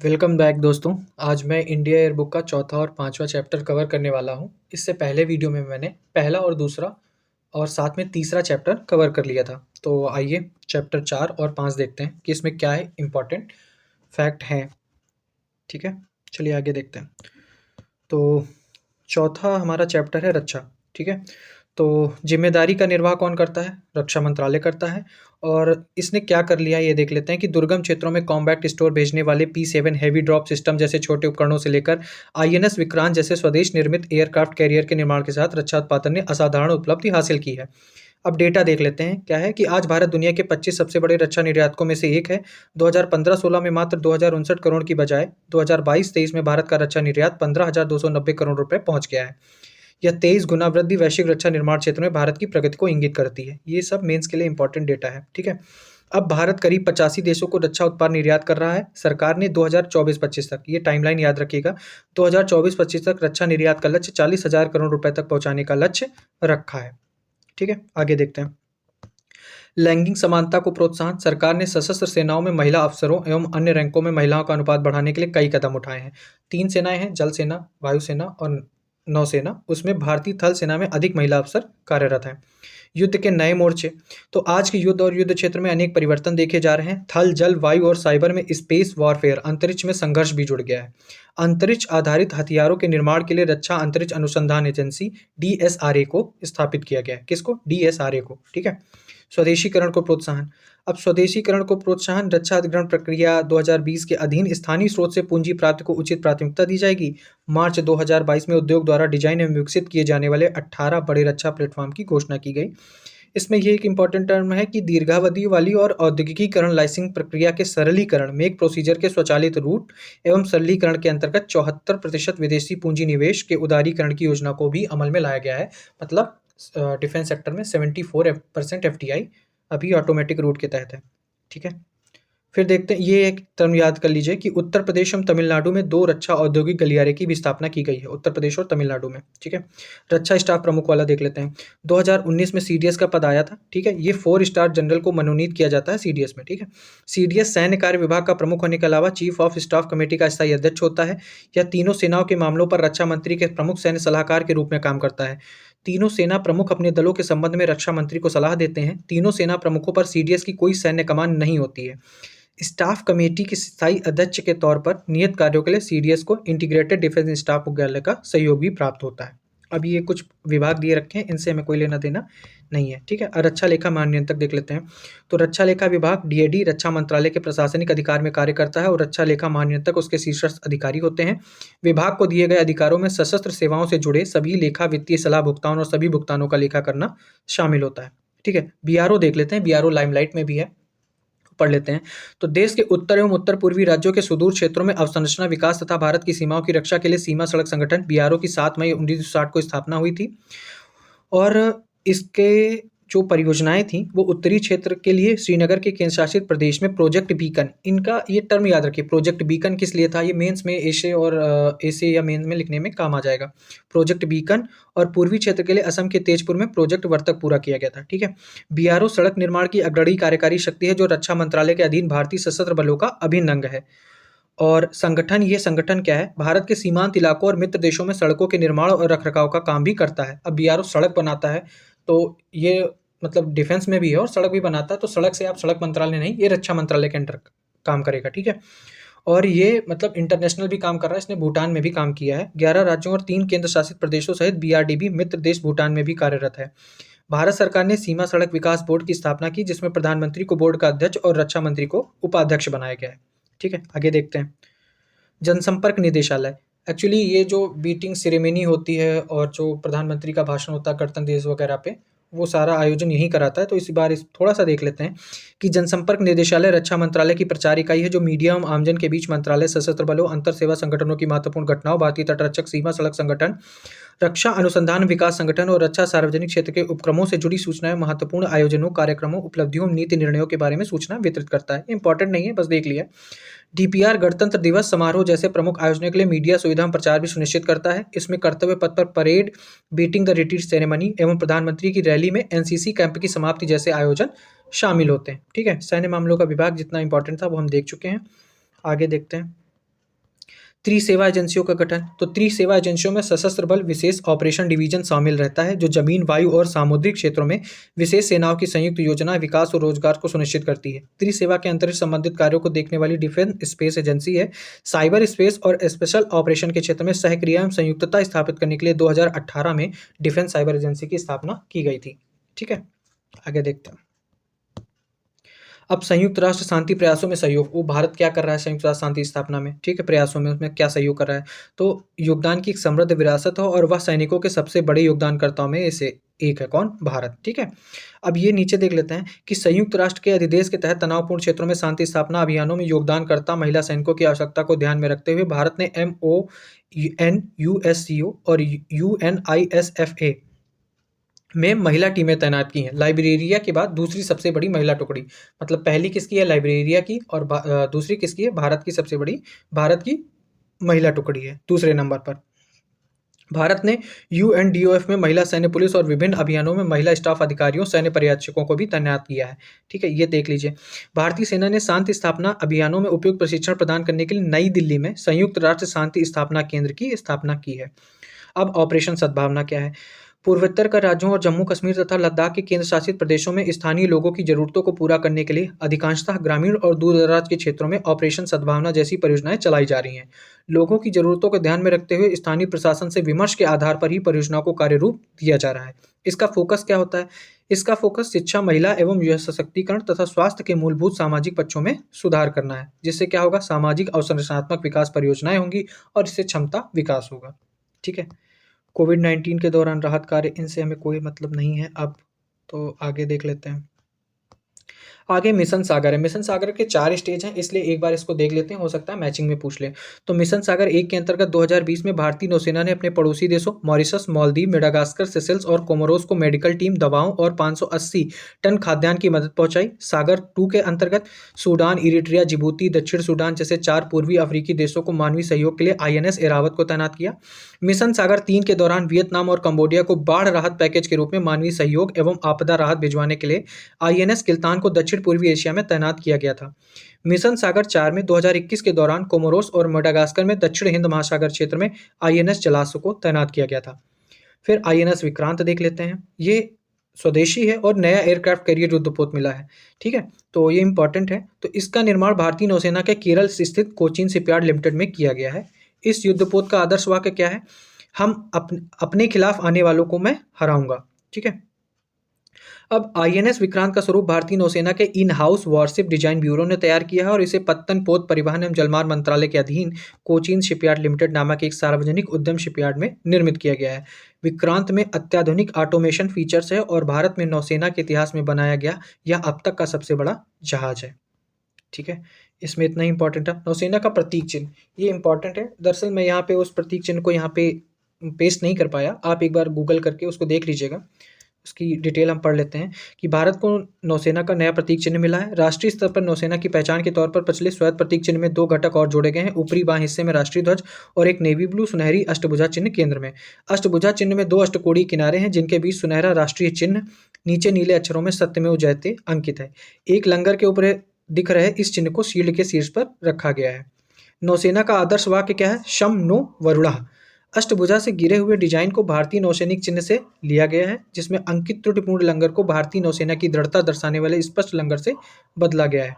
Welcome back दोस्तों। आज मैं इंडिया एयर बुक का चौथा और पांचवा चैप्टर कवर करने वाला हूं। इससे पहले वीडियो में मैंने पहला और दूसरा और साथ में तीसरा चैप्टर कवर कर लिया था। तो आइए चैप्टर 4 और 5 देखते हैं कि इसमें क्या है इम्पोर्टेंट फैक्ट हैं। ठीक है, चलिए आगे देखते हैं। तो चौथा हमारा चैप्टर है रक्षा। ठीक है, तो जिम्मेदारी का निर्वाह कौन करता है? रक्षा मंत्रालय करता है। और इसने क्या कर लिया ये देख लेते हैं कि दुर्गम क्षेत्रों में कॉम्बैट स्टोर भेजने वाले P7 हैवी ड्रॉप सिस्टम जैसे छोटे उपकरणों से लेकर INS विक्रांत जैसे स्वदेश निर्मित एयरक्राफ्ट कैरियर के निर्माण के साथ रक्षा उत्पादन ने असाधारण उपलब्धि हासिल की है। अब डेटा देख लेते हैं क्या है कि आज भारत दुनिया के 25 सबसे बड़े रक्षा निर्यातकों में से एक है। 2015-16 में मात्र 2059 करोड़ की बजाय 2022-23 में भारत का रक्षा निर्यात 15,290 करोड़ रुपए पहुंच गया है। यह 23 गुना वृद्धि वैश्विक रक्षा निर्माण क्षेत्र में भारत की प्रगति को इंगित करती है। ये सब मेंस के लिए इंपॉर्टेंट डेटा है। ठीक है, अब भारत करीब 85 देशों को रक्षा उत्पाद निर्यात कर रहा है। सरकार ने 2024-25 तक, ये टाइमलाइन याद रखिएगा, 2024-25 तक रक्षा निर्यात का लक्ष्य 40,000 करोड़ रुपए तक पहुंचाने का लक्ष्य रखा है। ठीक है, आगे देखते हैं। लैंगिक समानता को प्रोत्साहन। सरकार ने सशस्त्र सेनाओं में महिला अफसरों एवं अन्य रैंकों में महिलाओं का अनुपात बढ़ाने के लिए कई कदम उठाए हैं। 3 सेनाएं हैं, जल सेना, वायुसेना और नौसेना। उसमें भारतीय थल सेना में अधिक महिला अफसर कार्यरत हैं। युद्ध के नए मोर्चे। तो आज के युद्ध और युद्ध क्षेत्र में अनेक परिवर्तन देखे जा रहे हैं। थल, जल, वायु और साइबर में स्पेस वॉरफेयर, अंतरिक्ष में संघर्ष भी जुड़ गया है। अंतरिक्ष आधारित हथियारों के निर्माण के लिए रक्षा अंतरिक्ष अनुसंधान एजेंसी DSRA को स्थापित किया गया है। किसको? DSRA को। ठीक है, स्वदेशीकरण को प्रोत्साहन। अब स्वदेशीकरण को प्रोत्साहन, रक्षा अधिग्रहण प्रक्रिया 2020 के अधीन स्थानीय स्रोत से पूंजी प्राप्ति को उचित प्राथमिकता दी जाएगी। मार्च 2022 में उद्योग द्वारा डिजाइन एवं विकसित किए जाने वाले 18 बड़े रक्षा प्लेटफॉर्म की घोषणा की गई। इसमें ये एक इंपॉर्टेंट टर्म है कि दीर्घावधि वाली और औद्योगिकीकरण लाइसेंसिंग प्रक्रिया के सरलीकरण, मेक प्रोसीजर के स्वचालित रूट एवं सरलीकरण के अंतर्गत 74% विदेशी पूंजी निवेश के उदारीकरण की योजना को भी अमल में लाया गया है। मतलब डिफेंस सेक्टर में 74% FDI अभी ऑटोमेटिक रूट के तहत है। ठीक है, फिर देखते हैं, ये एक टर्म याद कर लीजिए कि उत्तर प्रदेश एवं तमिलनाडु में 2 रक्षा औद्योगिक गलियारे की भी स्थापना की गई है, उत्तर प्रदेश और तमिलनाडु में। ठीक है, रक्षा स्टाफ प्रमुख वाला देख लेते हैं। 2019 में CDS का पद आया था। ठीक है, ये 4 स्टार जनरल को मनोनीत किया जाता है CDS में। ठीक है, CDS सैन्य कार्य विभाग का प्रमुख होने के अलावा चीफ ऑफ स्टाफ कमेटी का स्थायी अध्यक्ष होता है। यह तीनों सेनाओं के मामलों पर रक्षा मंत्री के प्रमुख सैन्य सलाहकार के रूप में काम करता है। तीनों सेना प्रमुख अपने दलों के संबंध में रक्षा मंत्री को सलाह देते हैं। तीनों सेना प्रमुखों पर CDS की कोई सैन्य कमान नहीं होती है। स्टाफ कमेटी के स्थायी अध्यक्ष के तौर पर नियत कार्यों के लिए CDS को इंटीग्रेटेड डिफेंस स्टाफ मुख्यालय का सहयोग भी प्राप्त होता है। अब ये कुछ विभाग दिए रखे हैं, इनसे हमें कोई लेना देना नहीं है। ठीक है, और रक्षा लेखा महानियंत्रक देख लेते हैं। तो रक्षा लेखा विभाग DAD रक्षा मंत्रालय के प्रशासनिक अधिकार में कार्य करता है और रक्षा लेखा महानियंत्रक उसके शीर्षस्थ अधिकारी होते हैं। विभाग को दिए गए अधिकारों में सशस्त्र सेवाओं से जुड़े सभी लेखा, वित्तीय सलाह, भुगतान और सभी भुगतानों का लेखा करना शामिल होता है। ठीक है, BRO देख लेते हैं। BRO लाइमलाइट में भी है, पढ़ लेते हैं। तो देश के उत्तर एवं उत्तर पूर्वी राज्यों के सुदूर क्षेत्रों में अवसंरचना विकास तथा भारत की सीमाओं की रक्षा के लिए सीमा सड़क संगठन BRO की 7 मई 1960 को स्थापना हुई थी। और इसके जो परियोजनाएं थी वो उत्तरी क्षेत्र के लिए श्रीनगर के केंद्र शासित प्रदेश में प्रोजेक्ट बीकन, इनका ये टर्म याद रखिए। प्रोजेक्ट बीकन किस लिए था? ये मेंस में एशे और एशे या मेंस में लिखने में काम आ जाएगा। Project beacon. और पूर्वी क्षेत्र के लिए असम के तेजपुर में प्रोजेक्ट वर्तक पूरा किया गया था। ठीक है, BRO सड़क निर्माण की अग्रणी कार्यकारी शक्ति है जो रक्षा मंत्रालय के अधीन भारतीय सशस्त्र बलों का अभिन्न अंग है। और संगठन, ये संगठन क्या है? भारत के सीमांत इलाकों और मित्र देशों में सड़कों के निर्माण और रखरखाव का काम भी करता है। अब BRO सड़क बनाता है तो ये मतलब डिफेंस में भी है और सड़क भी बनाता है। तो सड़क से आप सड़क मंत्रालय नहीं, ये रक्षा मंत्रालय के अंडर काम करेगा। ठीक है, और ये मतलब इंटरनेशनल भी काम कर रहा है। इसने भूटान में भी काम किया है। 11 राज्यों और 3 केंद्र शासित प्रदेशों सहित BRDB मित्र देश भूटान में भी कार्यरत है। भारत सरकार ने सीमा सड़क विकास बोर्ड की स्थापना की जिसमें प्रधानमंत्री को बोर्ड का अध्यक्ष और रक्षा मंत्री को उपाध्यक्ष बनाया गया है। ठीक है, आगे देखते हैं। जनसंपर्क निदेशालय। एक्चुअली ये जो बीटिंग सेरेमनी होती है और जो प्रधानमंत्री का भाषण होता है गणतंत्र दिवस वगैरह पे, वो सारा आयोजन यही कराता है। तो इस बार थोड़ा सा देख लेते हैं कि जनसंपर्क निदेशालय रक्षा मंत्रालय की प्रचार इकाई है जो मीडिया एवं आमजन के बीच मंत्रालय, सशस्त्र बलों, अंतर सेवा संगठनों की महत्वपूर्ण घटनाओं, भारतीय तटरक्षक, सीमा सड़क संगठन, रक्षा अनुसंधान विकास संगठन और रक्षा सार्वजनिक क्षेत्र के उपक्रमों से जुड़ी सूचनाएं, महत्वपूर्ण आयोजनों, कार्यक्रमों, उपलब्धियों, नीति निर्णयों के बारे में सूचना वितरित करता है। इंपॉर्टेंट नहीं है, बस देख लिया। DPR गणतंत्र दिवस समारोह जैसे प्रमुख आयोजनों के लिए मीडिया सुविधा एवं प्रचार भी सुनिश्चित करता है। इसमें कर्तव्य पथ पर parade, beating the retreat ceremony एवं प्रधानमंत्री की रैली में NCC कैंप की समाप्ति जैसे आयोजन शामिल होते हैं। ठीक है, सैन्य मामलों का विभाग जितना इंपॉर्टेंट था वो हम देख चुके हैं। आगे देखते हैं। त्रिसेवा एजेंसियों का गठन। तो त्रिसेवा एजेंसियों में सशस्त्र बल विशेष ऑपरेशन डिवीजन शामिल रहता है, जो जमीन, वायु और सामुद्रिक क्षेत्रों में विशेष सेनाओं की संयुक्त योजना, विकास और रोजगार को सुनिश्चित करती है। त्रिसेवा के अंतरिक्ष संबंधित कार्यों को देखने वाली डिफेंस स्पेस एजेंसी है। साइबर स्पेस और स्पेशल ऑपरेशन के क्षेत्र में सहक्रिया एवं संयुक्तता स्थापित करने के लिए 2018 में डिफेंस साइबर एजेंसी की स्थापना की गई थी। ठीक है, आगे देखते हैं। अब संयुक्त राष्ट्र शांति प्रयासों में सहयोग, वो भारत क्या कर रहा है संयुक्त राष्ट्र शांति स्थापना में, ठीक है, प्रयासों में उसमें क्या सहयोग कर रहा है। तो योगदान की एक समृद्ध विरासत हो और वह सैनिकों के सबसे बड़े योगदानकर्ताओं में से एक है। कौन? भारत। ठीक है, अब ये नीचे देख लेते हैं कि संयुक्त राष्ट्र के अधिदेश के तहत तनावपूर्ण क्षेत्रों में शांति स्थापना अभियानों में योगदानकर्ता महिला सैनिकों की आवश्यकता को ध्यान में रखते हुए भारत ने MONUSCO और UNISFA में महिला टीमें तैनात की हैं। लाइब्रेरिया के बाद दूसरी सबसे बड़ी महिला टुकड़ी, मतलब पहली किसकी है? लाइब्रेरिया की, और दूसरी किसकी है? भारत की सबसे बड़ी, भारत की महिला टुकड़ी है दूसरे नंबर पर। भारत ने UNDOF में महिला सैन्य पुलिस और विभिन्न अभियानों में महिला स्टाफ अधिकारियों, सैन्य पर्यवेक्षकों को भी तैनात किया है। ठीक है, ये देख लीजिए। भारतीय सेना ने शांति स्थापना अभियानों में उपयुक्त प्रशिक्षण प्रदान करने के लिए नई दिल्ली में संयुक्त राष्ट्र शांति स्थापना केंद्र की स्थापना की है। अब ऑपरेशन सद्भावना क्या है? पूर्वोत्तर का राज्यों और जम्मू कश्मीर तथा लद्दाख के केंद्र शासित प्रदेशों में स्थानीय लोगों की जरूरतों को पूरा करने के लिए अधिकांशतः ग्रामीण और दूर दराज के क्षेत्रों में ऑपरेशन सद्भावना जैसी परियोजनाएं चलाई जा रही हैं। लोगों की जरूरतों को ध्यान में रखते हुए स्थानीय प्रशासन से विमर्श के आधार पर ही परियोजनाओं को कार्य रूप दिया जा रहा है। इसका फोकस क्या होता है? इसका फोकस शिक्षा, महिला एवं युवा सशक्तिकरण तथा स्वास्थ्य के मूलभूत सामाजिक पक्षों में सुधार करना है, जिससे क्या होगा? सामाजिक अवसंरचनात्मक विकास परियोजनाएं होंगी और इससे क्षमता विकास होगा। ठीक है, कोविड-19 के दौरान राहत कार्य, इनसे हमें कोई मतलब नहीं है अब, तो आगे देख लेते हैं। आगे मिशन सागर है। मिशन सागर के 4 स्टेज हैं, इसलिए एक बार इसको देख लेते हैं, हो सकता है मैचिंग में पूछ ले। तो मिशन सागर 1 के अंतर्गत 2020 में भारतीय नौसेना ने अपने पड़ोसी देशों मॉरिशस, मालदीव, मेडागास्कर, सेशेल्स और कोमोरोस को मेडिकल टीम, दवाओं और 580 टन खाद्यान्न की मदद पहुंचाई। सागर 2 के अंतर्गत सूडान, इरिट्रिया, जिबूती, दक्षिण सूडान जैसे 4 पूर्वी अफ्रीकी देशों को मानवीय सहयोग के लिए INS एरावत को तैनात किया। मिशन सागर 3 के दौरान वियतनाम और कंबोडिया को बाढ़ राहत पैकेज के रूप में मानवीय सहयोग एवं आपदा राहत भिजवाने के लिए INS किल्तान को दक्षिण पूर्वी एशिया में तैनात किया गया था। मिशन सागर 4 में 2021 के दौरान कोमोरोस और मेडागास्कर में दक्षिण हिंद महासागर क्षेत्र में INS जलाश्व को तैनात किया गया था। फिर INS विक्रांत देख लेते हैं। ये स्वदेशी है और नया एयरक्राफ्ट कैरियर युद्धपोत मिला है। ठीक है, तो ये इंपॉर्टेंट है। तो इसका निर्माण भारतीय नौसेना के केरल स्थित कोचीन शिपयार्ड लिमिटेड में किया गया है। इस युद्धपोत का आदर्श वाक्य क्या है? हम अपने खिलाफ आने वालों को मैं हराऊंगा। ठीक है, अब INS विक्रांत का स्वरूप भारतीय नौसेना के in house worship design bureau ने तैयार किया है और इसे पत्तन पोत परिवहन एवं जलमार्ग मंत्रालय के अधीन कोचीन शिपयार्ड लिमिटेड नामक एक सार्वजनिक उद्यम शिपयार्ड में निर्मित किया गया है। विक्रांत में अत्याधुनिक ऑटोमेशन फीचर्स है और भारत में नौसेना के इतिहास में बनाया गया यह अब तक का सबसे बड़ा जहाज है। ठीक है, इसमें इतना ही इंपॉर्टेंट है। नौसेना का प्रतीक चिन्ह, ये इंपॉर्टेंट है। दरअसल मैं यहाँ पे उस प्रतीक चिन्ह को यहाँ पे पेस्ट नहीं कर पाया, आप एक बार गूगल करके उसको देख लीजिएगा। उसकी डिटेल हम पढ़ लेते हैं कि भारत को नौसेना का नया प्रतीक चिन्ह मिला है। राष्ट्रीय स्तर पर नौसेना की पहचान के तौर पर प्रचलित स्वायत्त प्रतीक चिन्ह में 2 घटक और जोड़े गए हैं। ऊपरी बाएं हिस्से में राष्ट्रीय ध्वज और एक नेवी ब्लू सुनहरी अष्टभुजा चिन्ह केंद्र में। अष्टभुजा चिन्ह में 2 अष्टकोणीय किनारे हैं जिनके बीच सुनहरा राष्ट्रीय चिन्ह, नीचे नीले अक्षरों में सत्यमेव जयते अंकित है। एक लंगर के ऊपर दिख रहे इस चिन्ह को शील्ड के शीर्ष पर रखा गया है। नौसेना का आदर्श वाक्य क्या है? शम नो वरुणः। अष्टभुजा से गिरे हुए डिजाइन को भारतीय नौसैनिक चिन्ह से लिया गया है, जिसमें अंकित त्रुटिपूर्ण लंगर को भारतीय नौसेना की दृढ़ता दर्शाने वाले स्पष्ट लंगर से बदला गया है।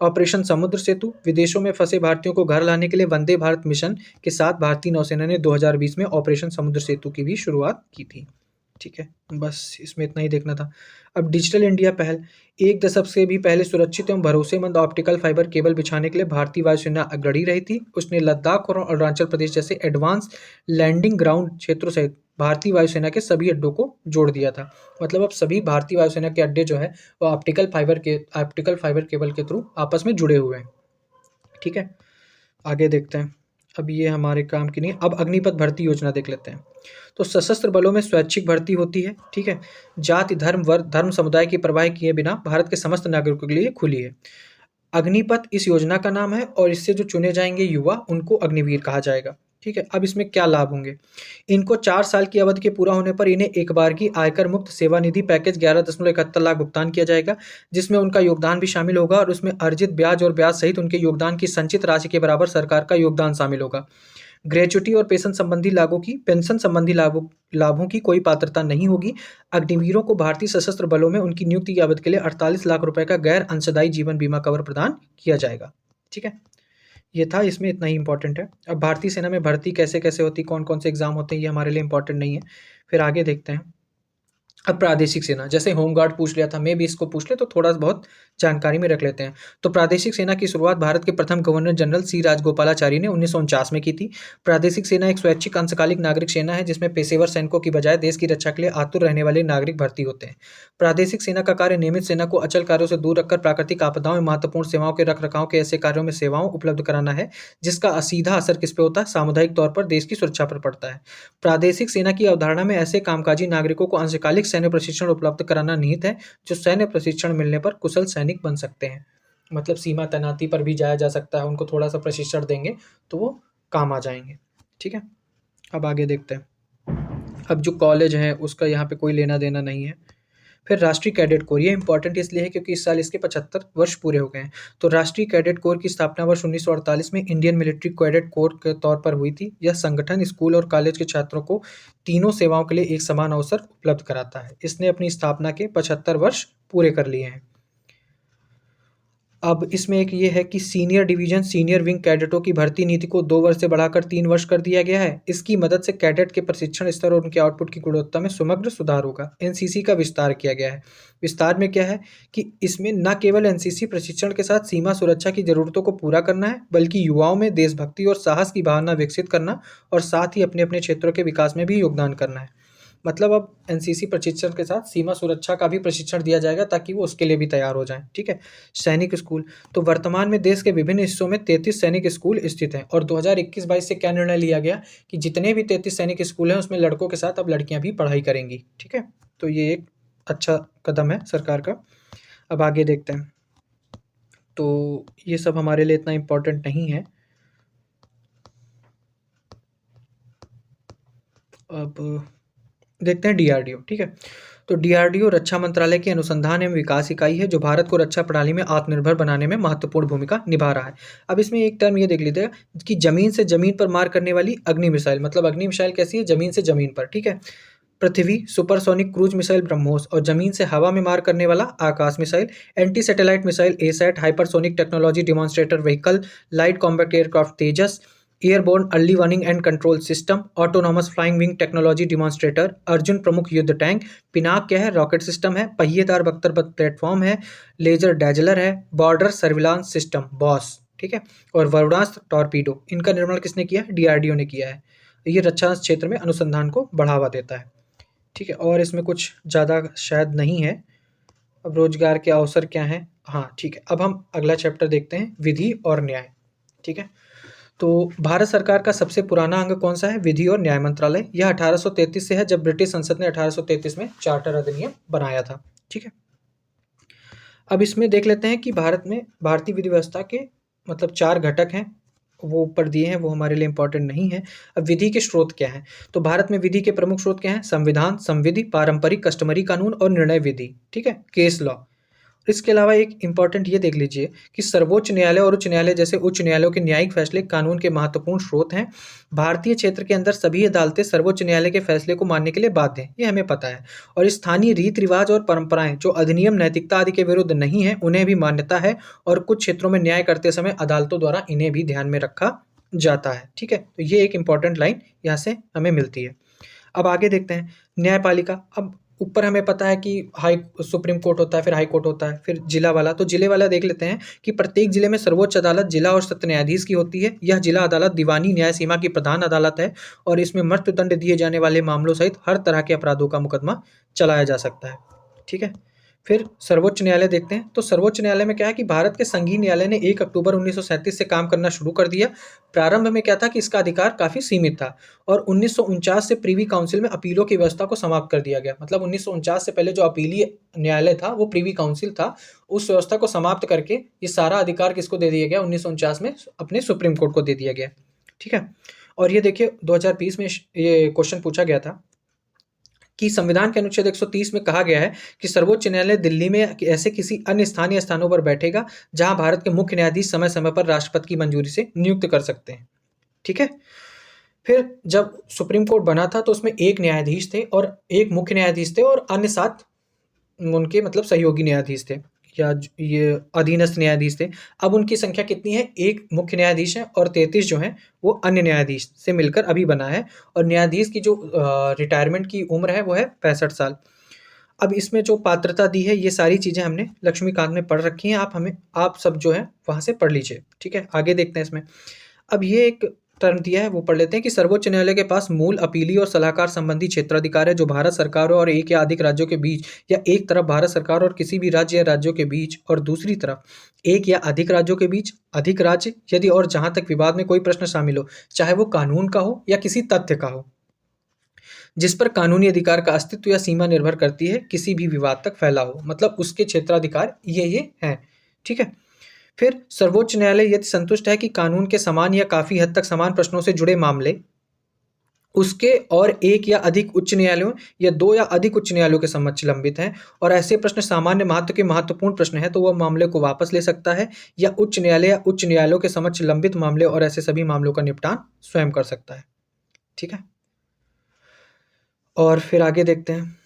ऑपरेशन समुद्र सेतु, विदेशों में फंसे भारतीयों को घर लाने के लिए वंदे भारत मिशन के साथ भारतीय नौसेना ने 2020 में ऑपरेशन समुद्र सेतु की भी शुरुआत की थी। ठीक है, बस इसमें इतना ही देखना था। अब डिजिटल इंडिया पहल, 1 दशक से भी पहले सुरक्षित एवं भरोसेमंद ऑप्टिकल फाइबर केबल बिछाने के लिए भारतीय वायुसेना अग्रणी रही थी। उसने लद्दाख और अरुणाचल प्रदेश जैसे एडवांस लैंडिंग ग्राउंड क्षेत्रों सहित भारतीय वायुसेना के सभी अड्डों को जोड़ दिया था। मतलब अब सभी भारतीय वायुसेना के अड्डे जो है वो ऑप्टिकल फाइबर केबल के थ्रू आपस में जुड़े हुए हैं। ठीक है, आगे देखते हैं। अब ये हमारे काम की नहीं। अब अग्निपथ भर्ती योजना देख लेते हैं। तो सशस्त्र बलों में स्वैच्छिक भर्ती होती है। ठीक है, जाति, धर्म, वर्ग, धर्म, समुदाय की परवाह किए बिना भारत के समस्त नागरिकों के लिए खुली है। अग्निपथ इस योजना का नाम है और इससे जो चुने जाएंगे युवा, उनको अग्निवीर कहा जाएगा। ठीक है, अब इसमें क्या लाभ होंगे? इनको 4 साल की अवधि के पूरा होने पर इन्हें एक बार की आयकर मुक्त सेवानिधि पैकेज 11.71 लाख भुगतान किया जाएगा, जिसमें उनका योगदान भी शामिल होगा और उसमें अर्जित ब्याज और ब्याज सहित उनके योगदान की संचित राशि के बराबर सरकार का योगदान शामिल होगा। ग्रेच्युटी और पेंशन संबंधी लाभों की कोई पात्रता नहीं होगी। अग्निवीरों को भारतीय सशस्त्र बलों में उनकी नियुक्ति की अवधि के लिए 48 लाख रुपए का गैर अंशदायी जीवन बीमा कवर प्रदान किया जाएगा। ठीक है, ये था, इसमें इतना ही इंपॉर्टेंट है। अब भारतीय सेना में भर्ती कैसे-कैसे होती है, कौन-कौन से एग्ज़ाम होते हैं, ये हमारे लिए इंपॉर्टेंट नहीं है। फिर आगे देखते हैं। अब प्रादेशिक सेना, जैसे होमगार्ड पूछ लिया था, मैं भी इसको पूछ ले तो थोड़ा बहुत जानकारी में रख लेते हैं। तो प्रादेशिक सेना की शुरुआत भारत के प्रथम गवर्नर जनरल सी राजगोपालाचारी ने 1949 में की थी। प्रादेशिक सेना एक स्वैच्छिक अंशकालिक नागरिक सेना है जिसमें पेशेवर सैनिकों की बजाय देश की रक्षा के लिए आतुर रहने वाले नागरिक भर्ती होते हैं। प्रादेशिक सेना का कार्य नियमित सेना को अचल कार्यों से दूर रखकर प्राकृतिक आपदाओं और महत्वपूर्ण सेवाओं के रखरखाव के ऐसे कार्यों में सेवाओं उपलब्ध कराना है जिसका सीधा असर किस पे होता है? सामुदायिक तौर पर देश की सुरक्षा पर पड़ता है। प्रादेशिक सेना की अवधारणा में ऐसे कामकाजी नागरिकों को अंशकालिक सैन्य प्रशिक्षण उपलब्ध कराना निहित है जो सैन्य प्रशिक्षण मिलने पर कुशल सैनिक बन सकते हैं। मतलब सीमा तैनाती पर भी जाया जा सकता है, उनको थोड़ा सा प्रशिक्षण देंगे तो वो काम आ जाएंगे। ठीक है, अब आगे देखते हैं। अब जो कॉलेज है उसका यहाँ पे कोई लेना देना नहीं है। फिर राष्ट्रीय कैडेट कोर, ये इंपॉर्टेंट इसलिए है क्योंकि इस साल इसके 75 वर्ष पूरे हो गए हैं। तो राष्ट्रीय कैडेट कोर की स्थापना वर्ष 1948 में इंडियन मिलिट्री कैडेट कोर के तौर पर हुई थी। यह संगठन स्कूल और कॉलेज के छात्रों को तीनों सेवाओं के लिए एक समान अवसर उपलब्ध कराता है। इसने अपनी स्थापना के 75 वर्ष पूरे कर लिए हैं। अब इसमें एक ये है कि सीनियर डिवीजन सीनियर विंग कैडेटों की भर्ती नीति को 2 वर्ष से बढ़ाकर 3 वर्ष कर दिया गया है। इसकी मदद से कैडेट के प्रशिक्षण स्तर और उनके आउटपुट की गुणवत्ता में समग्र सुधार होगा। एनसीसी का विस्तार किया गया है। विस्तार में क्या है कि इसमें न केवल एनसीसी प्रशिक्षण के साथ सीमा सुरक्षा की ज़रूरतों को पूरा करना है, बल्कि युवाओं में देशभक्ति और साहस की भावना विकसित करना और साथ ही अपने-अपने क्षेत्रों के विकास में भी योगदान करना है। मतलब अब एनसीसी प्रशिक्षण के साथ सीमा सुरक्षा का भी प्रशिक्षण दिया जाएगा ताकि वो उसके लिए भी तैयार हो जाएँ। ठीक है? सैनिक स्कूल, तो वर्तमान में देश के विभिन्न हिस्सों में 33 सैनिक स्कूल स्थित हैं और 2021-22 से क्या निर्णय लिया गया कि जितने भी 33 सैनिक स्कूल हैं उसमें लड़कों के साथ अब लड़कियां भी पढ़ाई करेंगी। ठीक है? तो ये एक अच्छा कदम है सरकार का। अब आगे देखते हैं। तो ये सब हमारे लिए इतना इम्पोर्टेंट नहीं है। अब देखते हैं डीआरडीओ। ठीक है, तो डीआरडीओ रक्षा मंत्रालय की अनुसंधान एवं विकास इकाई है जो भारत को रक्षा प्रणाली में आत्मनिर्भर बनाने में महत्वपूर्ण भूमिका निभा रहा है। अब इसमें एक टर्म ये देख लीजिएगा कि जमीन से जमीन पर मार करने वाली अग्नि मिसाइल, मतलब अग्नि मिसाइल कैसी है? जमीन से जमीन पर। ठीक है, Prithvi supersonic cruise missile BrahMos और जमीन से हवा में मार करने वाला Akash missile, anti satellite missile ASAT, hypersonic technology demonstrator vehicle, light combat aircraft Tejas, airborne early warning and control system, autonomous flying wing technology demonstrator, Arjun प्रमुख युद्ध टैंक, पिनाक क्या है? रॉकेट सिस्टम है, पहिएदार बख्तरबंद प्लेटफॉर्म है, लेजर डैजलर है, बॉर्डर सर्विलांस सिस्टम बॉस। ठीक है, और वरुणास्त्र टॉर्पीडो, इनका निर्माण किसने किया है? डीआरडीओ ने किया है। ये रक्षा क्षेत्र में अनुसंधान को बढ़ावा देता है। ठीक है, और इसमें कुछ ज़्यादा शायद नहीं है। अब रोजगार के अवसर क्या हैं? हाँ, ठीक है, अब हम अगला चैप्टर देखते हैं, विधि और न्याय। ठीक है, तो भारत सरकार का सबसे पुराना अंग कौन सा है? विधि और न्याय मंत्रालय। यह 1833 से है जब ब्रिटिश संसद ने 1833 में चार्टर अधिनियम बनाया था। ठीक है, अब इसमें देख लेते हैं कि भारत में भारतीय विधि व्यवस्था के मतलब 4 घटक हैं, वो ऊपर दिए हैं, वो हमारे लिए इंपॉर्टेंट नहीं है। अब विधि के स्रोत क्या हैं? तो भारत में विधि के प्रमुख स्रोत क्या हैं? संविधान, संविधि, पारंपरिक कस्टमरी कानून और निर्णय विधि। ठीक है, केस लॉ। इसके अलावा एक इम्पॉर्टेंट ये देख लीजिए कि सर्वोच्च न्यायालय और उच्च न्यायालय जैसे उच्च न्यायालयों के न्यायिक फैसले कानून के महत्वपूर्ण स्रोत हैं। भारतीय क्षेत्र के अंदर सभी अदालतें सर्वोच्च न्यायालय के फैसले को मानने के लिए बाध्य हैं, ये हमें पता है। और स्थानीय रीति रिवाज और परंपराएं जो अधिनियम नैतिकता आदि के विरुद्ध नहीं है उन्हें भी मान्यता है और कुछ क्षेत्रों में न्याय करते समय अदालतों द्वारा इन्हें भी ध्यान में रखा जाता है। ठीक है, तो ये एक इम्पॉर्टेंट लाइन यहाँ से हमें मिलती है। अब आगे देखते हैं न्यायपालिका। अब ऊपर हमें पता है कि सुप्रीम कोर्ट होता है, फिर हाई कोर्ट होता है, फिर जिला वाला। तो जिले वाला देख लेते हैं कि प्रत्येक जिले में सर्वोच्च अदालत जिला और सत्र न्यायाधीश की होती है। यह जिला अदालत दीवानी न्याय सीमा की प्रधान अदालत है और इसमें मृत्युदंड दिए जाने वाले मामलों सहित हर तरह के अपराधों का मुकदमा चलाया जा सकता है। ठीक है, फिर सर्वोच्च न्यायालय देखते हैं। तो सर्वोच्च न्यायालय में क्या है कि भारत के संघीय न्यायालय ने 1 अक्टूबर 1937 से काम करना शुरू कर दिया। प्रारंभ में क्या था कि इसका अधिकार काफ़ी सीमित था और 1949 से प्रीवी काउंसिल में अपीलों की व्यवस्था को समाप्त कर दिया गया। मतलब 1949 से पहले जो अपीलीय न्यायालय था वो प्रीवी काउंसिल था, उस व्यवस्था को समाप्त करके ये सारा अधिकार किसको दे दिया गया? 1949 में अपने सुप्रीम कोर्ट को दे दिया गया। ठीक है, और ये देखिए 2020 में ये क्वेश्चन पूछा गया था कि संविधान के अनुच्छेद 130 में कहा गया है कि सर्वोच्च न्यायालय दिल्ली में ऐसे किसी अन्य स्थान या स्थानों पर बैठेगा जहां भारत के मुख्य न्यायाधीश समय समय पर राष्ट्रपति की मंजूरी से नियुक्त कर सकते हैं। ठीक है। फिर जब सुप्रीम कोर्ट बना था तो उसमें एक न्यायाधीश थे और एक मुख्य न्यायाधीश थे और अन्य 7 उनके मतलब सहयोगी न्यायाधीश थे या ये अधीनस्थ न्यायाधीश थे। अब उनकी संख्या कितनी है? एक मुख्य न्यायाधीश है और 33 जो हैं वो अन्य न्यायाधीश से मिलकर अभी बना है। और न्यायाधीश की जो रिटायरमेंट की उम्र है वो है 65 साल। अब इसमें जो पात्रता दी है ये सारी चीज़ें हमने लक्ष्मीकांत में पढ़ रखी हैं। आप सब जो है वहाँ से पढ़ लीजिए। ठीक है, आगे देखते हैं इसमें। अब ये एक टर्म दिया है वो पढ़ लेते हैं कि सर्वोच्च न्यायालय के पास मूल अपीली और सलाहकार संबंधी क्षेत्राधिकार है जो भारत सरकार और एक या अधिक राज्यों के बीच या एक तरफ भारत सरकार और किसी भी राज्य या राज्यों के बीच और दूसरी तरफ एक या अधिक राज्यों के बीच अधिक राज्य यदि और जहां तक विवाद में कोई प्रश्न शामिल हो, चाहे वो कानून का हो या किसी तथ्य का हो, जिस पर कानूनी अधिकार का अस्तित्व या सीमा निर्भर करती है, किसी भी विवाद तक फैला हो। मतलब उसके क्षेत्राधिकार ये हैं। ठीक है। फिर सर्वोच्च न्यायालय यदि संतुष्ट है कि कानून के समान या काफी हद तक समान प्रश्नों से जुड़े मामले उसके और एक या अधिक उच्च न्यायालयों या 2 या अधिक उच्च न्यायालयों के समक्ष लंबित हैं और ऐसे प्रश्न सामान्य महत्व के महत्वपूर्ण प्रश्न हैं, तो वह मामले को वापस ले सकता है या उच्च न्यायालय या उच्च न्यायालयों के समक्ष लंबित मामले और ऐसे सभी मामलों का निपटान स्वयं कर सकता है। ठीक है। और फिर आगे देखते हैं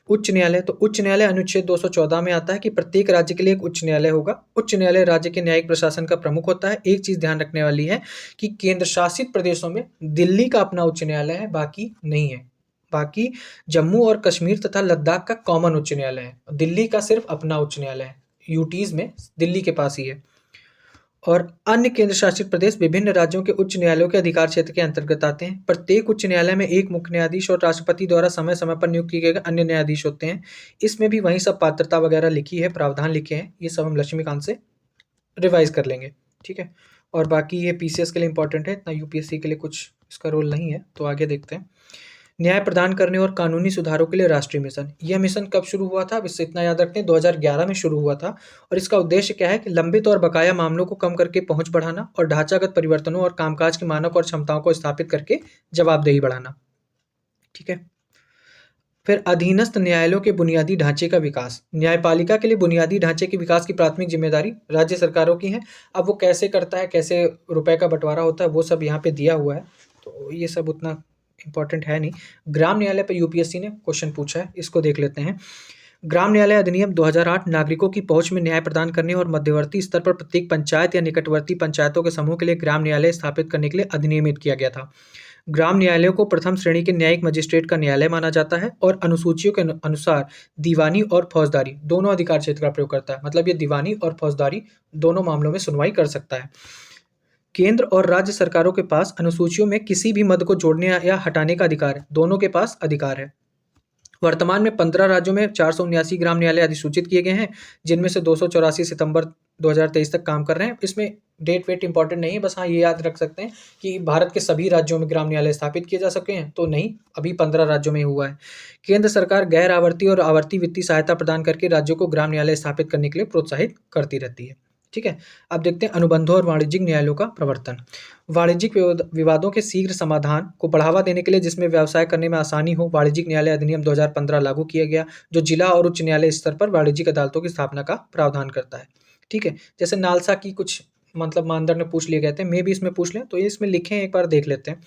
उच्च न्यायालय। तो उच्च न्यायालय अनुच्छेद 214 में आता है कि प्रत्येक राज्य के लिए एक उच्च न्यायालय होगा। उच्च न्यायालय राज्य के न्यायिक प्रशासन का प्रमुख होता है। एक चीज ध्यान रखने वाली है कि केंद्र शासित प्रदेशों में दिल्ली का अपना उच्च न्यायालय है, बाकी नहीं है। बाकी जम्मू और कश्मीर तथा लद्दाख का कॉमन उच्च न्यायालय है, दिल्ली का सिर्फ अपना उच्च न्यायालय है। यूटीज में दिल्ली के पास ही है। और अन्य केंद्र शासित प्रदेश विभिन्न राज्यों के उच्च न्यायालयों के अधिकार क्षेत्र के अंतर्गत आते हैं। प्रत्येक उच्च न्यायालय में एक मुख्य न्यायाधीश और राष्ट्रपति द्वारा समय समय पर नियुक्त किए गए अन्य न्यायाधीश होते हैं। इसमें भी वही सब पात्रता वगैरह लिखी है, प्रावधान लिखे हैं, ये सब हम लक्ष्मीकांत से रिवाइज कर लेंगे। ठीक है। और बाकी ये पीसीएस के लिए इंपॉर्टेंट है, इतना यूपीएससी के लिए कुछ इसका रोल नहीं है। तो आगे देखते हैं। न्याय प्रदान करने और कानूनी सुधारों के लिए राष्ट्रीय मिशन। यह मिशन कब शुरू हुआ था? अब इससे इतना याद रखते हैं 2011 में शुरू हुआ था। और इसका उद्देश्य क्या है कि लंबित और बकाया मामलों को कम करके पहुंच बढ़ाना और ढांचागत परिवर्तनों और कामकाज के मानक और क्षमताओं को स्थापित करके जवाबदेही बढ़ाना। ठीक है। फिर अधीनस्थ न्यायालयों के बुनियादी ढांचे का विकास। न्यायपालिका के लिए बुनियादी ढांचे के विकास की प्राथमिक जिम्मेदारी राज्य सरकारों की है। अब वो कैसे करता है, कैसे रुपए का बंटवारा होता है, वो सब यहाँ पे दिया हुआ है, तो ये सब उतना इंपॉर्टेंट है नहीं। ग्राम न्यायालय पर यूपीएससी ने क्वेश्चन पूछा है, इसको देख लेते हैं। ग्राम न्यायालय अधिनियम 2008 नागरिकों की पहुंच में न्याय प्रदान करने और मध्यवर्ती स्तर पर प्रत्येक पंचायत या निकटवर्ती पंचायतों के समूह के लिए ग्राम न्यायालय स्थापित करने के लिए अधिनियमित किया गया था। ग्राम न्यायालयों को प्रथम श्रेणी के न्यायिक मजिस्ट्रेट का न्यायालय माना जाता है और अनुसूचियों के अनुसार दीवानी और फौजदारी दोनों अधिकार क्षेत्र का प्रयोग करता है। मतलब ये दीवानी और फौजदारी दोनों मामलों में सुनवाई कर सकता है। केंद्र और राज्य सरकारों के पास अनुसूचियों में किसी भी मद को जोड़ने या हटाने का अधिकार है, दोनों के पास अधिकार है। वर्तमान में 15 राज्यों में 479 ग्राम न्यायालय अधिसूचित किए गए हैं, जिनमें से 284 सितंबर 2023 तक काम कर रहे हैं। इसमें डेट वेट इंपॉर्टेंट नहीं है, बस हाँ ये याद रख सकते हैं कि भारत के सभी राज्यों में ग्राम न्यायालय स्थापित किए जा सके हैं तो नहीं, अभी 15 राज्यों में हुआ है। केंद्र सरकार गैर आवर्ती और आवर्ती वित्तीय सहायता प्रदान करके राज्यों को ग्राम न्यायालय स्थापित करने के लिए प्रोत्साहित करती रहती है। ठीक है। अब देखते हैं अनुबंधों और वाणिज्यिक न्यायालयों का प्रवर्तन। वाणिज्यिक विवादों के शीघ्र समाधान को बढ़ावा देने के लिए जिसमें व्यवसाय करने में आसानी हो, वाणिज्यिक न्यायालय अधिनियम 2015 लागू किया गया, जो जिला और उच्च न्यायालय स्तर पर वाणिज्यिक अदालतों की स्थापना का प्रावधान करता है। ठीक है। जैसे नालसा की कुछ मतलब मानदंड में पूछ लिए गए थे, मैं भी इसमें पूछ लें तो ये इसमें लिखे हैं, एक बार देख लेते हैं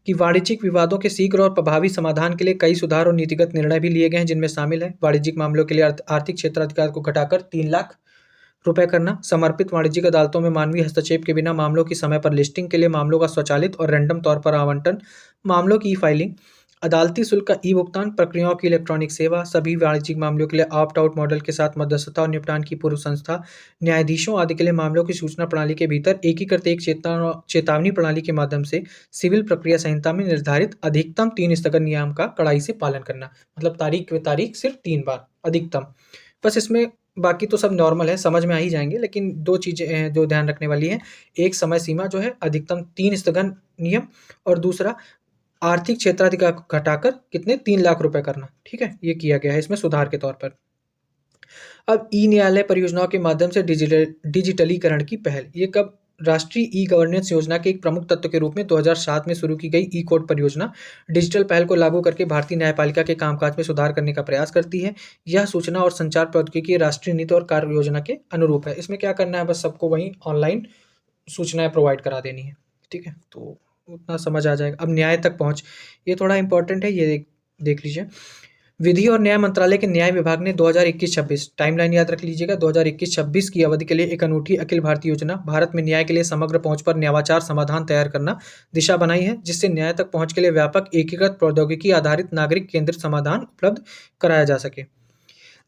कि वाणिज्यिक विवादों के शीघ्र और प्रभावी समाधान के लिए कई सुधार और नीतिगत निर्णय भी लिए गए हैं, जिनमें शामिल है वाणिज्यिक मामलों के लिए आर्थिक क्षेत्राधिकार को घटाकर 3 लाख रुपए करना, समर्पित वाणिज्यिक अदालतों में मानवीय हस्तक्षेप के बिना मामलों की समय पर लिस्टिंग के लिए मामलों का स्वचालित और रैंडम तौर पर आवंटन, मामलों की ई फाइलिंग, अदालती शुल्क का ई भुगतान, प्रक्रियाओं की इलेक्ट्रॉनिक सेवा, सभी वाणिज्यिक मामलों के लिए ऑप्ट आउट मॉडल के साथ मध्यस्थता और निपटान की पूर्व संस्था, न्यायाधीशों आदि के लिए मामलों की सूचना प्रणाली के भीतर एकीकृत एक चेतावनी प्रणाली के माध्यम से सिविल प्रक्रिया संहिता में निर्धारित अधिकतम 3 स्थगन नियम का कड़ाई से पालन करना। मतलब तारीख पे तारीख सिर्फ 3 बार अधिकतम। बस इसमें बाकी तो सब नॉर्मल है, समझ में आ ही जाएंगे, लेकिन 2 चीज़ें हैं जो ध्यान रखने वाली हैं। एक समय सीमा जो है अधिकतम 3 स्थगन नियम, और दूसरा आर्थिक क्षेत्राधिकार को घटाकर कितने 3 लाख रुपए करना। ठीक है, ये किया गया है इसमें सुधार के तौर पर। अब ई न्यायालय परियोजनाओं के माध्यम से डिजिटलीकरण की पहल, ये कब राष्ट्रीय ई गवर्नेंस योजना के एक प्रमुख तत्व के रूप में 2007 में शुरू की गई ई कोर्ट परियोजना डिजिटल पहल को लागू करके भारतीय न्यायपालिका के कामकाज में सुधार करने का प्रयास करती है। यह सूचना और संचार प्रौद्योगिकी राष्ट्रीय नीति और कार्य योजना के अनुरूप है। इसमें क्या करना है, बस सबको वही ऑनलाइन सूचनाएं प्रोवाइड करा देनी है। ठीक है, तो उतना समझ आ जाएगा। अब न्याय तक पहुंच, ये थोड़ा इंपॉर्टेंट है, ये देख लीजिए। विधि और न्याय मंत्रालय के न्याय विभाग ने 2021-26 टाइमलाइन याद रख लीजिएगा, 2021-26 की अवधि के लिए एक अनूठी अखिल भारतीय योजना भारत में न्याय के लिए समग्र पहुंच पर न्यायाचार समाधान तैयार करना दिशा बनाई है, जिससे न्याय तक पहुंच के लिए व्यापक एकीकृत प्रौद्योगिकी आधारित नागरिक केंद्रित समाधान उपलब्ध कराया जा सके।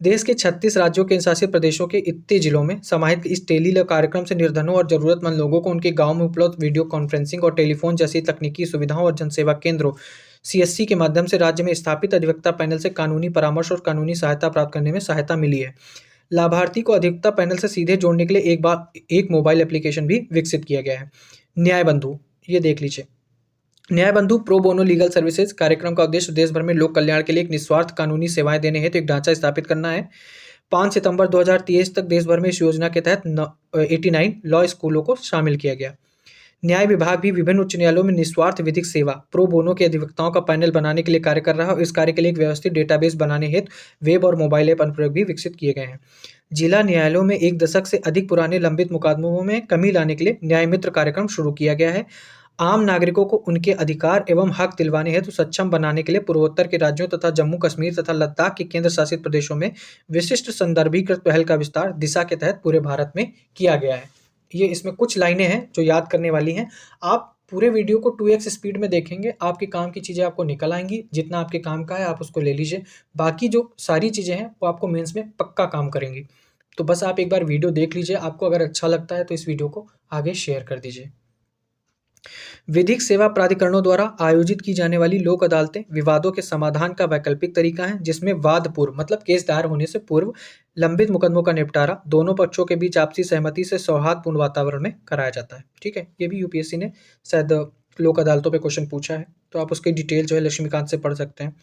देश के 36 राज्यों के शासित प्रदेशों के इतने जिलों में समाहित इस टेली लॉ कार्यक्रम से निर्धनों और जरूरतमंद लोगों को उनके गांव में उपलब्ध वीडियो कॉन्फ्रेंसिंग और टेलीफोन जैसी तकनीकी सुविधाओं और जनसेवा केंद्रों सीएससी के माध्यम से राज्य में स्थापित अधिवक्ता पैनल से कानूनी परामर्श और कानूनी सहायता प्राप्त करने में सहायता मिली है। लाभार्थी को अधिवक्ता पैनल से सीधे जोड़ने के लिए एक मोबाइल एप्लीकेशन भी विकसित किया गया है। न्याय बंधु, ये देख लीजिए। न्याय बंधु प्रो बोनो लीगल सर्विसेज कार्यक्रम का उद्देश्य देश भर में लोक कल्याण के लिए एक निस्वार्थ कानूनी सेवाएं देने हेतु एक ढांचा स्थापित करना है। 5 सितंबर 2023 तक देश भर में इस योजना के तहत 89 लॉ स्कूलों को शामिल किया गया। न्याय विभाग भी विभिन्न उच्च न्यायालयों में निस्वार्थ विधिक सेवा प्रो बोनो के अधिवक्ताओं का पैनल बनाने के लिए कार्य कर रहा है और इस कार्य के लिए एक व्यवस्थित डेटाबेस बनाने हेतु वेब और मोबाइल ऐप अनुप्रयोग भी विकसित किए गए हैं। जिला न्यायालयों में एक दशक से अधिक पुराने लंबित मुकदमों में कमी लाने के लिए न्याय मित्र कार्यक्रम शुरू किया गया है। आम नागरिकों को उनके अधिकार एवं हक दिलवाने हेतु सक्षम बनाने के लिए पूर्वोत्तर के राज्यों तथा जम्मू कश्मीर तथा लद्दाख के केंद्र शासित प्रदेशों में विशिष्ट संदर्भीकृत पहल का विस्तार दिशा के तहत पूरे भारत में किया गया है। ये इसमें कुछ लाइनें हैं जो याद करने वाली हैं। आप पूरे वीडियो को 2x स्पीड में देखेंगे, आपके काम की चीज़ें आपको निकल आएंगी। जितना आपके काम का है आप उसको ले लीजिए, बाकी जो सारी चीज़ें हैं वो आपको मेंस में पक्का काम करेंगी। तो बस आप एक बार वीडियो देख लीजिए, आपको अगर अच्छा लगता है तो इस वीडियो को आगे शेयर कर दीजिए। विधिक सेवा प्राधिकरणों द्वारा आयोजित की जाने वाली लोक अदालतें विवादों के समाधान का वैकल्पिक तरीका है, जिसमें वाद पूर्व मतलब केस दायर होने से पूर्व लंबित मुकदमों का निपटारा दोनों पक्षों के बीच आपसी सहमति से सौहार्दपूर्ण वातावरण में कराया जाता है। ठीक है, ये भी यूपीएससी ने शायद लोक अदालतों पे क्वेश्चन पूछा है, तो आप उसकी डिटेल जो है लक्ष्मीकांत से पढ़ सकते हैं।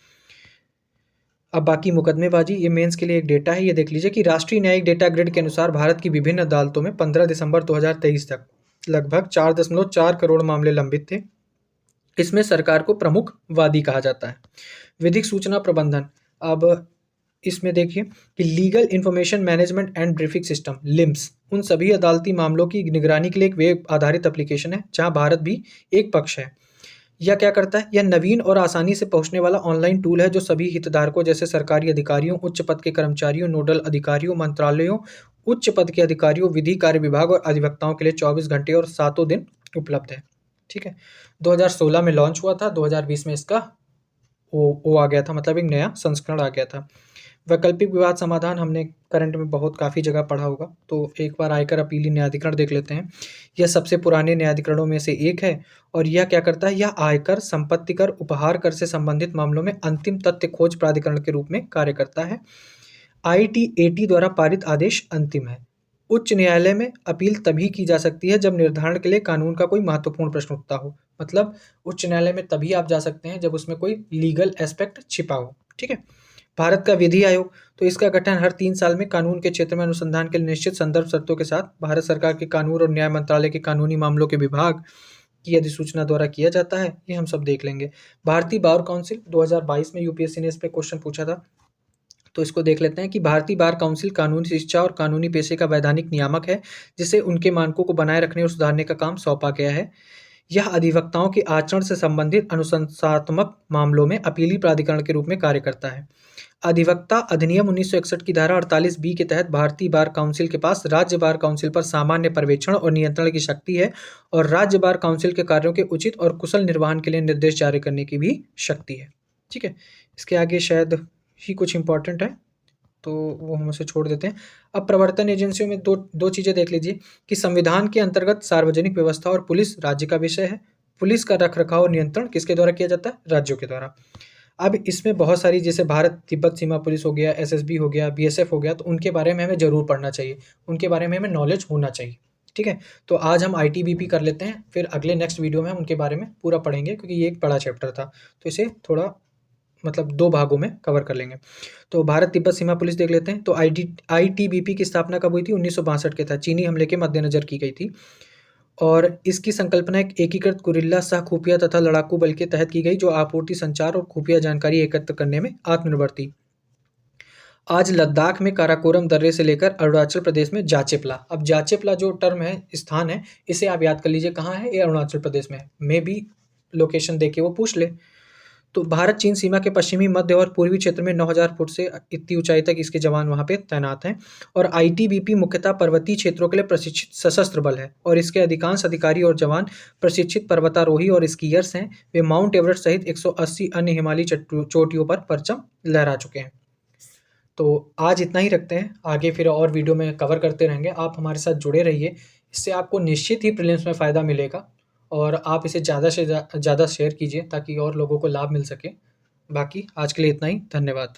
अब बाकी मुकदमेबाजी, ये मेंस के लिए एक डेटा है, ये देख लीजिए कि राष्ट्रीय न्यायिक डेटा ग्रिड के अनुसार भारत की विभिन्न अदालतों में 15 दिसंबर 2023 तक लगभग 4.4 करोड़ मामले लंबित थे। इसमें सरकार को प्रमुख वादी कहा जाता है। विधिक सूचना प्रबंधन, अब इसमें देखिए कि legal information management and briefing system limbs उन सभी अदालती मामलों की निगरानी के लिए एक वेब आधारित एप्लीकेशन है, जहां भारत भी एक पक्ष है। यह क्या करता है, यह नवीन और आसानी से पहुंचने वाला ऑनलाइन टूल है जो सभी हितधारकों जैसे सरकारी अधिकारियों, उच्च पद के कर्मचारियों, नोडल अधिकारियों, मंत्रालयों, उच्च पद के अधिकारियों, विधि कार्य विभाग और अधिवक्ताओं के लिए 24 घंटे और 7 दिन उपलब्ध है। ठीक है, 2016 में लॉन्च हुआ था, 2020 में इसका वो आ गया था, मतलब एक नया संस्करण आ गया था। वैकल्पिक विवाद समाधान हमने करंट में बहुत काफ़ी जगह पढ़ा होगा, तो एक बार आयकर अपीली न्यायाधिकरण देख लेते हैं। यह सबसे पुराने न्यायाधिकरणों में से एक है और यह क्या करता है, यह आयकर, संपत्ति कर, उपहार कर से संबंधित मामलों में अंतिम तथ्य खोज प्राधिकरण के रूप में कार्य करता है। ITAT द्वारा पारित आदेश अंतिम है। उच्च न्यायालय में अपील तभी की जा सकती है जब निर्धारण के लिए कानून का कोई महत्वपूर्ण प्रश्न उठता हो, मतलब उच्च न्यायालय में तभी आप जा सकते हैं जब उसमें कोई लीगल एस्पेक्ट छिपा हो। ठीक है, भारत का विधि आयोग, तो इसका गठन हर 3 साल में कानून के क्षेत्र में अनुसंधान के लिए निश्चित संदर्भ शर्तों के साथ भारत सरकार के कानून और न्याय मंत्रालय के कानूनी मामलों के विभाग की अधिसूचना द्वारा किया जाता है। ये हम सब देख लेंगे। भारतीय बार काउंसिल, 2022 में यूपीएससी ने इस पर क्वेश्चन पूछा था, तो इसको देख लेते हैं कि भारतीय बार काउंसिल कानूनी शिक्षा और कानूनी पेशे का वैधानिक नियामक है, जिसे उनके मानकों को बनाए रखने और सुधारने का काम सौंपा गया है। यह अधिवक्ताओं के आचरण से संबंधित अनुशंसात्मक मामलों में अपीली प्राधिकरण के रूप में कार्य करता है। अधिवक्ता अधिनियम 1961 की धारा 48B के तहत भारतीय बार काउंसिल के पास राज्य बार काउंसिल पर सामान्य पर्यवेक्षण और नियंत्रण की शक्ति है और राज्य बार काउंसिल के कार्यों के उचित और कुशल निर्वहन के लिए निर्देश जारी करने की भी शक्ति है। ठीक है, इसके आगे शायद ही कुछ इंपॉर्टेंट है, तो वो हम उसे छोड़ देते हैं। अब प्रवर्तन एजेंसियों में दो चीज़ें देख लीजिए कि संविधान के अंतर्गत सार्वजनिक व्यवस्था और पुलिस राज्य का विषय है। पुलिस का रखरखाव और नियंत्रण किसके द्वारा किया जाता है, राज्यों के द्वारा। अब इसमें बहुत सारी, जैसे भारत तिब्बत सीमा पुलिस हो गया, SSB हो गया, BSF हो गया, तो उनके बारे में हमें ज़रूर पढ़ना चाहिए, उनके बारे में हमें नॉलेज होना चाहिए। ठीक है, तो आज हम ITBP कर लेते हैं, फिर अगले नेक्स्ट वीडियो में हम उनके बारे में पूरा पढ़ेंगे, क्योंकि ये एक बड़ा चैप्टर था, तो इसे थोड़ा मतलब 2 भागों में कवर कर लेंगे। तो भारत तिब्बत सीमा पुलिस देख लेते हैं। तो ITBP की स्थापना कब हुई थी, 1962 के था, चीनी हमले के मद्देनजर की गई थी। और इसकी संकल्पना एक एकीकृत गुरिल्ला सह खुफिया तथा लड़ाकू बल के तहत की गई, जो आपूर्ति, संचार और खुफिया जानकारी एकत्र करने में आत्मनिर्भर थी। आज लद्दाख में काराकोरम दर्रे से लेकर अरुणाचल प्रदेश में जाचेपला। अब जाचेपला जो टर्म है, स्थान है, इसे आप याद कर लीजिए कहाँ है, ये अरुणाचल प्रदेश में है। मे बी लोकेशन देख के वो पूछ ले। तो भारत चीन सीमा के पश्चिमी, मध्य और पूर्वी क्षेत्र में 9,000 फुट से इतनी ऊंचाई तक इसके जवान वहाँ पे तैनात हैं। और आईटीबीपी मुख्यतः पर्वतीय क्षेत्रों के लिए प्रशिक्षित सशस्त्र बल है, और इसके अधिकांश अधिकारी और जवान प्रशिक्षित पर्वतारोही और स्कीयर्स हैं। वे माउंट एवरेस्ट सहित 180 अन्य हिमालयी चोटियों पर परचम लहरा चुके हैं। तो आज इतना ही रखते हैं, आगे फिर और वीडियो में कवर करते रहेंगे। आप हमारे साथ जुड़े रहिए, इससे आपको निश्चित ही प्रीलिम्स में फ़ायदा मिलेगा, और आप इसे ज़्यादा से ज़्यादा शेयर कीजिए ताकि और लोगों को लाभ मिल सके। बाकी आज के लिए इतना ही, धन्यवाद।